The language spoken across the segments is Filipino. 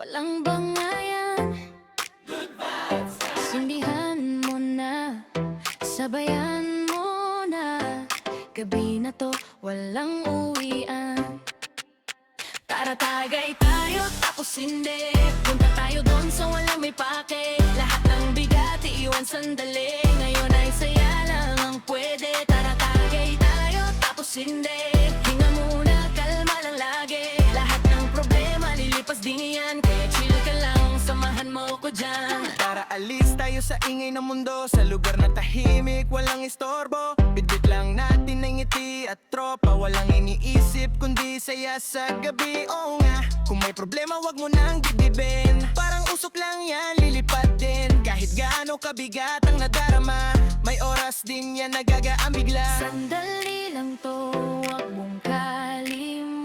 walang bangayan. Sindihan mo na, sabayan mo na. Gabi na to, walang uwian. Tara tagay tayo, tapos hindi. Punta tayo doon sa walang may pake. Lahat ng bigat iiwan sandali. Ngayon ay saya lang ang pwede. Tara tagay tayo, tapos hindi. Hinga muna, kalma lang lagi. Lahat ng problema lilipas din yan. Kaya chill ka lang, samahan mo ko dyan. Tara alis tayo sa ingay ng mundo, sa lugar na tahimik, walang istorbo. Bitbit lang natin ng ngiti at tropa, walang iniisip kundi saya sa gabi. Oo nga, kung may problema wag mo nang dibdibin. Parang usok lang yan, lilipat din. Kahit gaano kabigat ang nadarama, may oras din yan nagagaan bigla. Sandali lang to, wag mong kalimutan.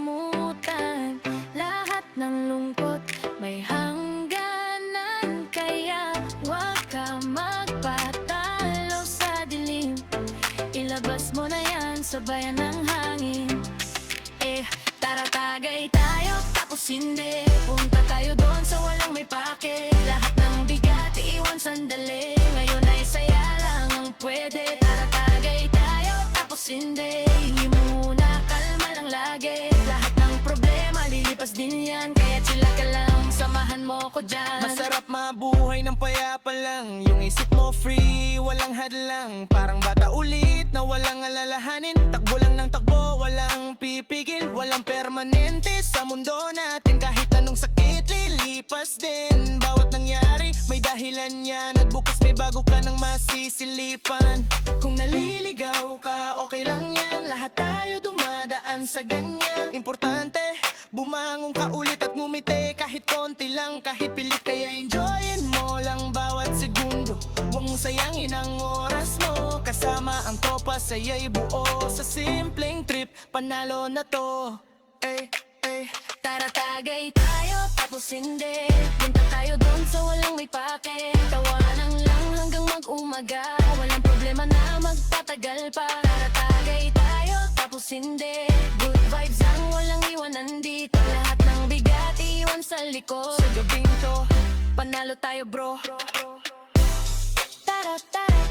Lahat ng lungkot may hangganan. Kaya wag ka magpatalo sa dilim. Ilabas mo na yan sa bayan ng hangin. Tara tagay tayo, tapos hindi. Punta tayo doon sa walang may pake. Lahat ng bigat iiwan sandali. Ngayon ay saya lang ang pwede. Tara tagay tayo, tapos hindi. Hingi muna, kalma lang lagi. Lahat ng problema lilipas din yan. Kaya chilla ka lang, samahan mo ko dyan. Masarap mabuhay ng payapa lang. Yung isip mo free, walang hadlang. Parang bata ulit na walang alalahanin. Takbo lang ng takbo, walang pipigil. Walang permanente sa mundo natin. Kahit anong sakit, lilipas din. Bawat nangyari, may dahilan yan. At bukas may bago ka ng masisilipan. Kung naliligaw ka, okay lang yan. Lahat tayo dumadaan sa ganyan. Importante, bumangon ka ulit at ngumiti. Kahit konti lang, kahit pilit, kaya enjoyin mo lang bawat segundo. Huwag mong sayangin ang oras mo. Kasama ang tropa, saya'y buo. Sa simpleng trip, panalo na to. Tara tagay tayo, tapos hindi. Punta tayo doon sa walang may pake. Tawanan lang hanggang mag-umaga. Walang problema na magtatagal pa. Tara tagay tayo, tapos hindi. Good vibes ang walang iwanan dito. Lahat ng bigat iwan sa likod. Sa gabing to, Panalo tayo bro. Tara tara